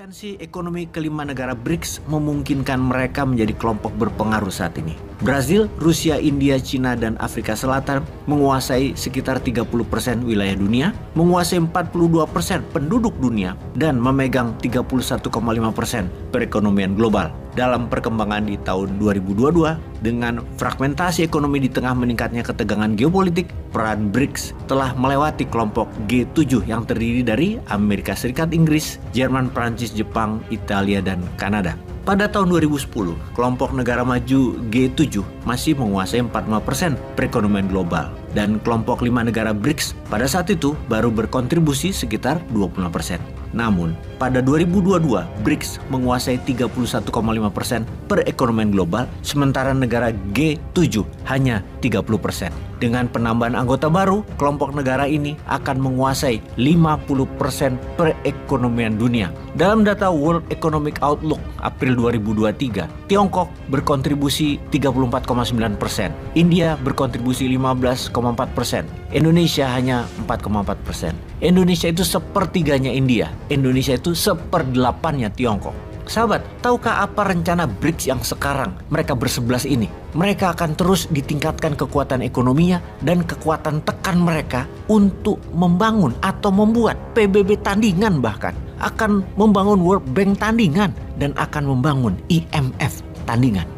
Potensi ekonomi kelima negara BRICS memungkinkan mereka menjadi kelompok berpengaruh saat ini. Brazil, Rusia, India, Cina, dan Afrika Selatan menguasai sekitar 30% wilayah dunia, menguasai 42% penduduk dunia, dan memegang 31,5% perekonomian global. Dalam perkembangan di tahun 2022, dengan fragmentasi ekonomi di tengah meningkatnya ketegangan geopolitik, peran BRICS telah melewati kelompok G7 yang terdiri dari Amerika Serikat, Inggris, Jerman, Prancis, Jepang, Italia, dan Kanada. Pada tahun 2010, kelompok negara maju G7 masih menguasai 45% perekonomian global, dan kelompok 5 negara BRICS pada saat itu baru berkontribusi sekitar 25%. Namun, pada 2022, BRICS menguasai 31,5% perekonomian global, sementara negara G7 hanya 30%. Dengan penambahan anggota baru, kelompok negara ini akan menguasai 50% perekonomian dunia. Dalam data World Economic Outlook April 2023, Tiongkok berkontribusi 34,9%, India berkontribusi 15,4%, Indonesia hanya 4,4%. Indonesia itu sepertiganya India, Indonesia itu seperdelapannya Tiongkok. Sahabat, tahukah apa rencana BRICS yang sekarang mereka bersebelas ini? Mereka akan terus ditingkatkan kekuatan ekonominya dan kekuatan tekan mereka untuk membangun atau membuat PBB tandingan, bahkan akan membangun World Bank tandingan dan akan membangun IMF tandingan.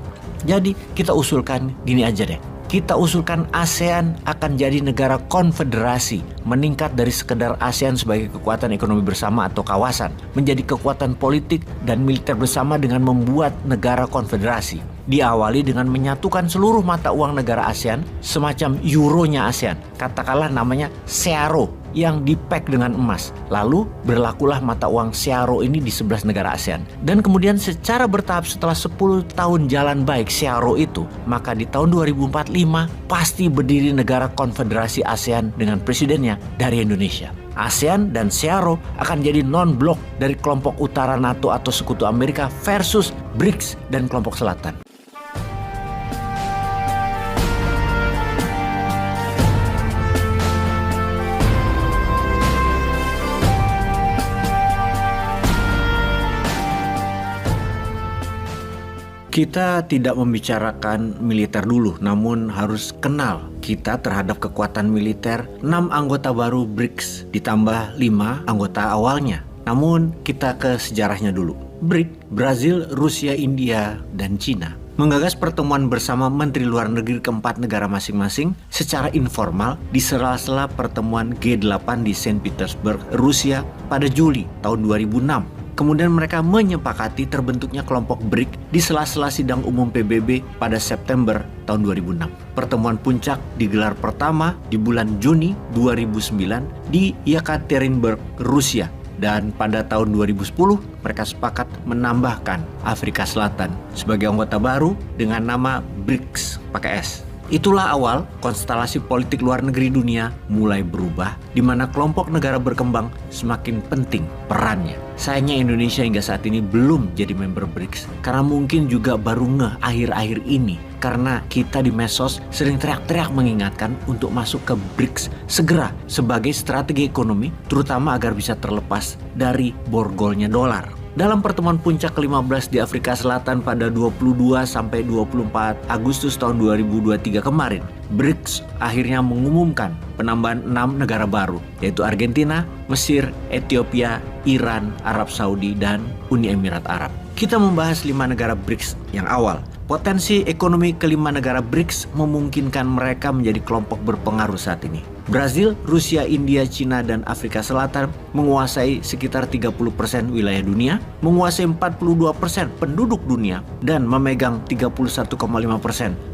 Jadi kita usulkan gini aja deh. Kita usulkan ASEAN akan jadi negara konfederasi, meningkat dari sekedar ASEAN sebagai kekuatan ekonomi bersama atau kawasan, menjadi kekuatan politik dan militer bersama dengan membuat negara konfederasi. Diawali dengan menyatukan seluruh mata uang negara ASEAN, semacam euronya ASEAN, katakanlah namanya SEARO, yang dipack dengan emas. Lalu berlakulah mata uang SEARO ini di 11 negara ASEAN. Dan kemudian secara bertahap setelah 10 tahun jalan baik SEARO itu, maka di tahun 2045 pasti berdiri negara konfederasi ASEAN dengan presidennya dari Indonesia. ASEAN dan SEARO akan jadi non-blok dari kelompok utara NATO atau sekutu Amerika versus BRICS dan kelompok selatan. Kita tidak membicarakan militer dulu, namun harus kenal kita terhadap kekuatan militer 6 anggota baru BRICS ditambah 5 anggota awalnya. Namun kita ke sejarahnya dulu. BRICS, Brazil, Rusia, India, dan Cina menggagas pertemuan bersama Menteri Luar Negeri keempat negara masing-masing secara informal di sela-sela pertemuan G8 di Saint Petersburg, Rusia pada Juli tahun 2006. Kemudian mereka menyepakati terbentuknya kelompok BRICS di sela-sela sidang umum PBB pada September tahun 2006. Pertemuan puncak digelar pertama di bulan Juni 2009 di Yekaterinburg, Rusia. Dan pada tahun 2010 mereka sepakat menambahkan Afrika Selatan sebagai anggota baru dengan nama BRICS pakai S. Itulah awal konstelasi politik luar negeri dunia mulai berubah, di mana kelompok negara berkembang semakin penting perannya. Sayangnya Indonesia hingga saat ini belum jadi member BRICS, karena mungkin juga baru ngeh akhir-akhir ini. Karena kita di medsos sering teriak-teriak mengingatkan untuk masuk ke BRICS segera sebagai strategi ekonomi, terutama agar bisa terlepas dari borgolnya dolar. Dalam pertemuan puncak ke-15 di Afrika Selatan pada 22 sampai 24 Agustus tahun 2023 kemarin, BRICS akhirnya mengumumkan penambahan 6 negara baru, yaitu Argentina, Mesir, Ethiopia, Iran, Arab Saudi, dan Uni Emirat Arab. Kita membahas 5 negara BRICS yang awal. Potensi ekonomi kelima negara BRICS memungkinkan mereka menjadi kelompok berpengaruh saat ini. Brazil, Rusia, India, Cina, dan Afrika Selatan menguasai sekitar 30% wilayah dunia, menguasai 42% penduduk dunia, dan memegang 31,5%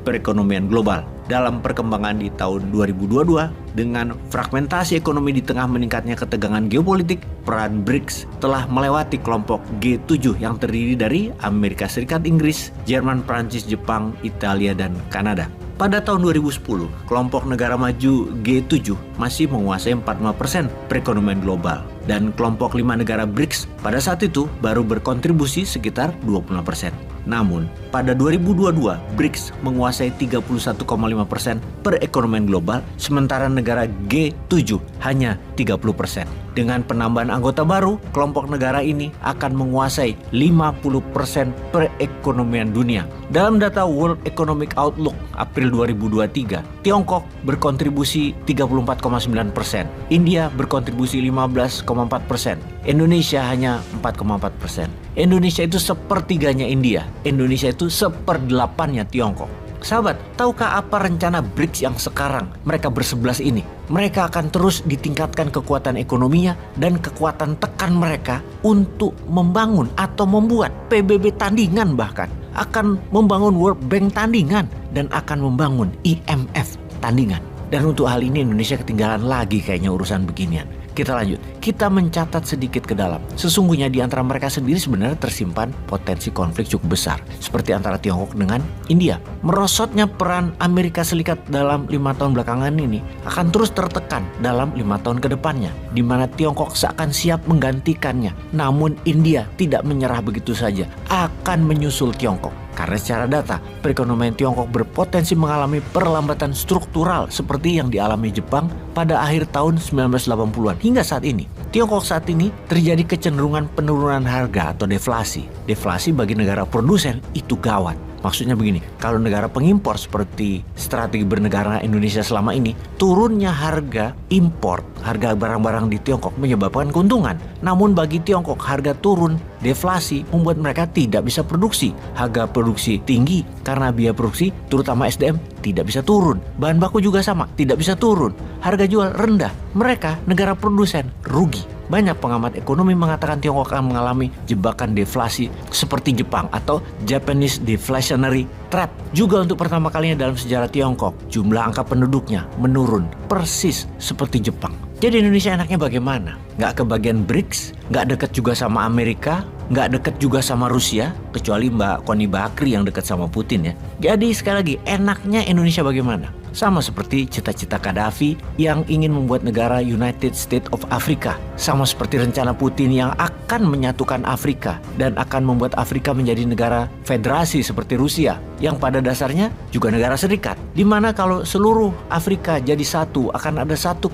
perekonomian global. Dalam perkembangan di tahun 2022, dengan fragmentasi ekonomi di tengah meningkatnya ketegangan geopolitik, peran BRICS telah melewati kelompok G7 yang terdiri dari Amerika Serikat, Inggris, Jerman, Prancis, Jepang, Italia, dan Kanada. Pada tahun 2010, kelompok negara maju G7 masih menguasai 45% perekonomian global, dan kelompok 5 negara BRICS pada saat itu baru berkontribusi sekitar 25%. Namun, pada 2022, BRICS menguasai 31,5% perekonomian global, sementara negara G7 hanya 30%. Dengan penambahan anggota baru, kelompok negara ini akan menguasai 50% perekonomian dunia. Dalam data World Economic Outlook April 2023, Tiongkok berkontribusi 34,9%, India berkontribusi 15,4%, Indonesia hanya 4,4%. Indonesia itu sepertiganya India, Indonesia itu seperdelapannya Tiongkok. Sahabat, tahukah apa rencana BRICS yang sekarang mereka bersebelas ini? Mereka akan terus ditingkatkan kekuatan ekonominya dan kekuatan tekan mereka untuk membangun atau membuat PBB tandingan, bahkan akan membangun World Bank tandingan dan akan membangun IMF tandingan. Dan untuk hal ini Indonesia ketinggalan lagi kayaknya urusan beginian. Kita lanjut, kita mencatat sedikit ke dalam. Sesungguhnya di antara mereka sendiri sebenarnya tersimpan potensi konflik cukup besar, seperti antara Tiongkok dengan India. Merosotnya peran Amerika Serikat dalam 5 tahun belakangan ini akan terus tertekan dalam 5 tahun ke depannya, di mana Tiongkok seakan siap menggantikannya. Namun India tidak menyerah begitu saja, akan menyusul Tiongkok. Karena secara data, perekonomian Tiongkok berpotensi mengalami perlambatan struktural seperti yang dialami Jepang pada akhir tahun 1980-an hingga saat ini. Tiongkok saat ini terjadi kecenderungan penurunan harga atau deflasi. Deflasi bagi negara produsen itu gawat. Maksudnya begini, kalau negara pengimpor seperti strategi bernegara Indonesia selama ini, turunnya harga impor, harga barang-barang di Tiongkok menyebabkan keuntungan. Namun bagi Tiongkok, harga turun, deflasi membuat mereka tidak bisa produksi. Harga produksi tinggi karena biaya produksi, terutama SDM, tidak bisa turun. Bahan baku juga sama, tidak bisa turun. Harga jual rendah, mereka negara produsen rugi. Banyak pengamat ekonomi mengatakan Tiongkok akan mengalami jebakan deflasi seperti Jepang atau Japanese Deflationary Trap. Juga untuk pertama kalinya dalam sejarah Tiongkok, jumlah angka penduduknya menurun persis seperti Jepang. Jadi Indonesia enaknya bagaimana? Nggak kebagian BRICS, nggak deket juga sama Amerika, nggak deket juga sama Rusia, kecuali Mbak Koni Bakri yang deket sama Putin ya. Jadi sekali lagi, enaknya Indonesia bagaimana? Sama seperti cita-cita Gaddafi yang ingin membuat negara United States of Africa. Sama seperti rencana Putin yang akan menyatukan Afrika dan akan membuat Afrika menjadi negara federasi seperti Rusia, yang pada dasarnya juga negara serikat. Dimana kalau seluruh Afrika jadi satu, akan ada 1,4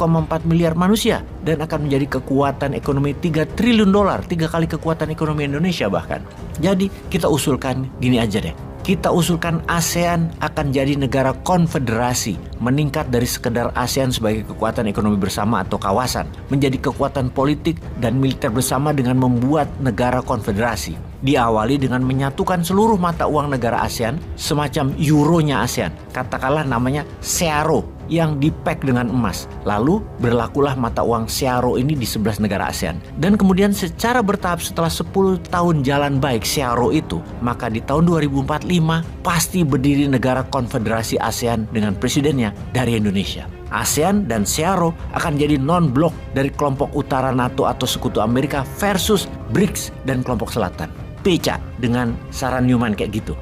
miliar manusia dan akan menjadi kekuatan ekonomi 3 triliun dolar, 3 kali kekuatan ekonomi Indonesia bahkan. Jadi kita usulkan gini aja deh. Kita usulkan ASEAN akan jadi negara konfederasi, meningkat dari sekedar ASEAN sebagai kekuatan ekonomi bersama atau kawasan, menjadi kekuatan politik dan militer bersama dengan membuat negara konfederasi. Diawali dengan menyatukan seluruh mata uang negara ASEAN, semacam euronya ASEAN, katakanlah namanya SEARO, yang dipack dengan emas. Lalu berlakulah mata uang SEARO ini di 11 negara ASEAN. Dan kemudian secara bertahap setelah 10 tahun jalan baik SEARO itu, maka di tahun 2045 pasti berdiri negara konfederasi ASEAN dengan presidennya dari Indonesia. ASEAN dan SEARO akan jadi non-blok dari kelompok utara NATO atau sekutu Amerika versus BRICS dan kelompok selatan. Peca dengan saran Newman kayak gitu.